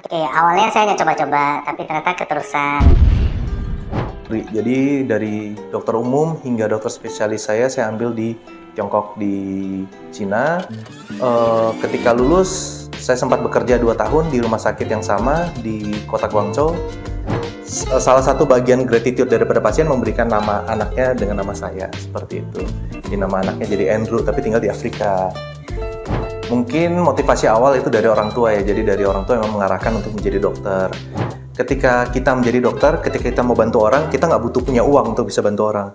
Oke, awalnya saya hanya coba-coba, tapi ternyata keterusan. Jadi dari dokter umum hingga dokter spesialis saya ambil di Tiongkok, di Cina. Ketika lulus, saya sempat bekerja 2 tahun di rumah sakit yang sama di kota Guangzhou. Salah satu bagian gratitude daripada pasien memberikan nama anaknya dengan nama saya, seperti itu. Jadi nama anaknya jadi Andrew, tapi tinggal di Afrika. Mungkin motivasi awal itu dari orang tua ya, jadi dari orang tua yang mengarahkan untuk menjadi dokter. Ketika kita menjadi dokter, ketika kita mau bantu orang, kita nggak butuh punya uang untuk bisa bantu orang.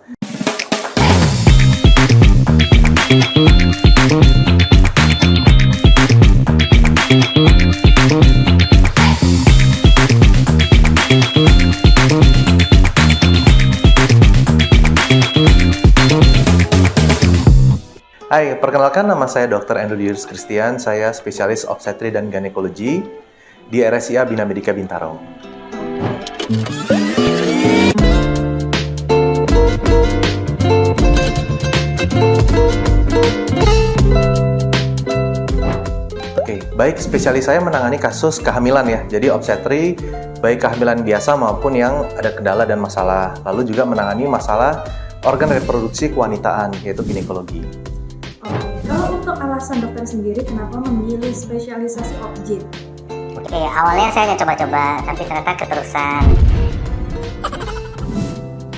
Hai, perkenalkan nama saya Dr. Andrew Diers Christian, saya spesialis obstetri dan gynecology di RSIA Bina Medica Bintaro. Oke, baik spesialis saya menangani kasus kehamilan ya, jadi obstetri baik kehamilan biasa maupun yang ada kendala dan masalah, lalu juga menangani masalah organ reproduksi kewanitaan, yaitu ginekologi. Kalau untuk alasan dokter sendiri, kenapa memilih spesialisasi obgyn? Oke, awalnya saya hanya coba-coba, tapi ternyata keterusan.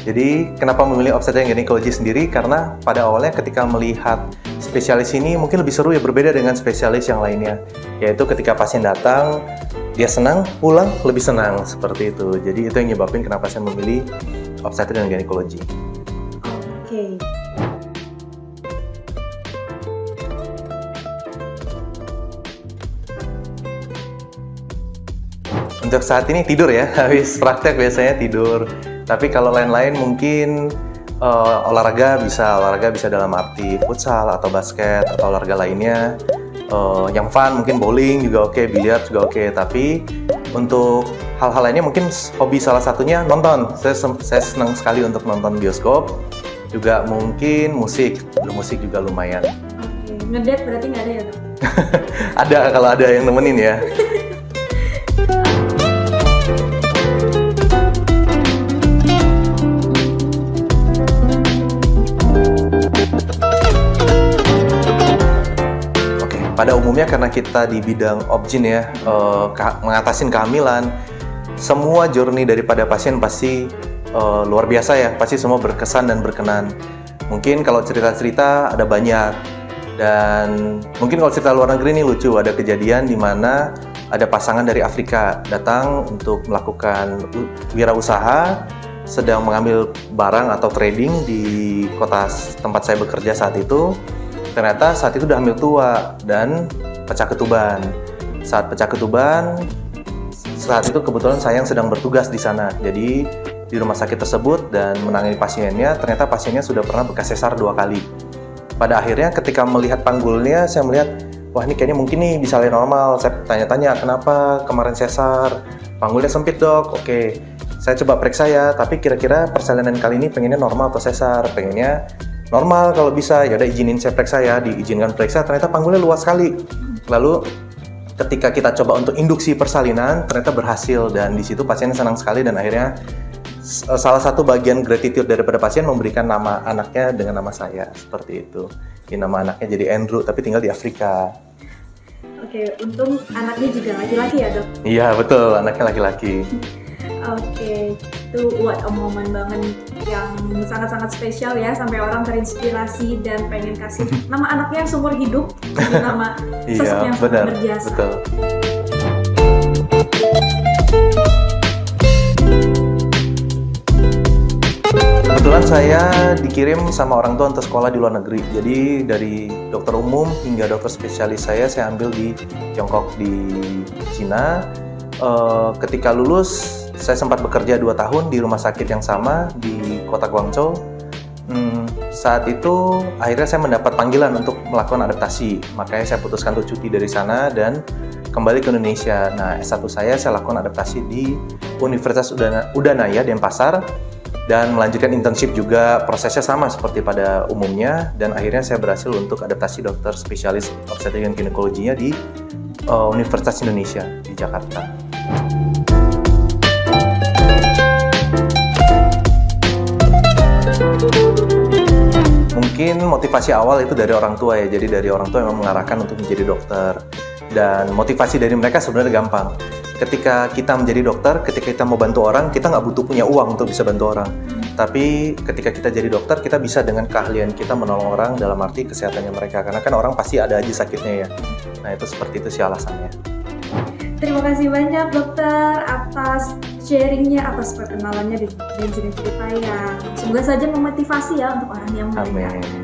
Jadi kenapa memilih obstetri dan ginekologi sendiri? Karena pada awalnya ketika melihat spesialis ini mungkin lebih seru ya, berbeda dengan spesialis yang lainnya. Yaitu ketika pasien datang, dia senang, pulang lebih senang, seperti itu. Jadi itu yang nyebabin kenapa saya memilih obstetri dan ginekologi. Oke. Untuk saat ini tidur ya, habis praktek biasanya tidur. Tapi kalau lain-lain mungkin olahraga bisa dalam arti futsal atau basket atau olahraga lainnya. Yang fun mungkin bowling juga oke, biliar juga oke. Tapi untuk hal-hal lainnya mungkin hobi salah satunya nonton. Saya senang sekali untuk nonton bioskop. Juga mungkin musik juga lumayan. Oke, ngedate berarti nggak ada ya dok? Ada kalau ada yang nemenin ya. Pada umumnya karena kita di bidang obgyn ya, mengatasin kehamilan, semua journey daripada pasien pasti luar biasa ya, pasti semua berkesan dan berkenan. Mungkin kalau cerita-cerita ada banyak, dan mungkin kalau cerita luar negeri ini lucu, ada kejadian di mana ada pasangan dari Afrika datang untuk melakukan wirausaha, sedang mengambil barang atau trading di kota tempat saya bekerja saat itu. Ternyata saat itu udah hamil tua dan pecah ketuban. Saat pecah ketuban, saat itu kebetulan saya yang sedang bertugas di sana. Jadi di rumah sakit tersebut dan menangani pasiennya, ternyata pasiennya sudah pernah bekas sesar 2 kali. Pada akhirnya ketika melihat panggulnya, saya melihat, wah ini kayaknya mungkin nih bisa normal. Saya tanya-tanya, kenapa kemarin sesar? Panggulnya sempit dok, oke. Saya coba periksa ya, tapi kira-kira persalinan kali ini pengennya normal atau sesar? Pengennya normal kalau bisa, ya udah izinin saya periksa ya, diizinkan periksa, ternyata panggulnya luas sekali. Lalu ketika kita coba untuk induksi persalinan, ternyata berhasil dan di situ pasien senang sekali dan akhirnya salah satu bagian gratitude daripada pasien memberikan nama anaknya dengan nama saya, seperti itu. Jadi nama anaknya jadi Andrew, tapi tinggal di Afrika. Oke, untung anaknya juga laki-laki ya dok? Iya betul, anaknya laki-laki. Oke, itu what a moment banget yang sangat-sangat spesial ya, sampai orang terinspirasi dan pengen kasih nama anaknya yang seumur hidup jadi nama sosok yang sangat berjasa. Betul. Kebetulan saya dikirim sama orang tua untuk sekolah di luar negeri. Jadi dari dokter umum hingga dokter spesialis saya ambil di Tiongkok, di Cina. Ketika lulus, saya sempat bekerja 2 tahun di rumah sakit yang sama di kota Guangzhou. Saat itu akhirnya saya mendapat panggilan untuk melakukan adaptasi. Makanya saya putuskan untuk cuti dari sana dan kembali ke Indonesia. Nah, S1 saya lakukan adaptasi di Universitas Udanaya Denpasar dan melanjutkan internship juga. Prosesnya sama seperti pada umumnya dan akhirnya saya berhasil untuk adaptasi dokter spesialis obstetri dan ginekologinya di Universitas Indonesia di Jakarta. Mungkin motivasi awal itu dari orang tua ya, jadi dari orang tua yang mengarahkan untuk menjadi dokter. Dan motivasi dari mereka sebenarnya gampang. Ketika kita menjadi dokter, ketika kita mau bantu orang, kita nggak butuh punya uang untuk bisa bantu orang. Tapi ketika kita jadi dokter, kita bisa dengan keahlian kita menolong orang dalam arti kesehatannya mereka. Karena kan orang pasti ada aja sakitnya ya. Nah itu seperti itu sih alasannya. Terima kasih banyak dokter atas sharingnya, atas perkenalannya dan cerita yang semoga saja memotivasi ya untuk orang yang mendengar. Amin.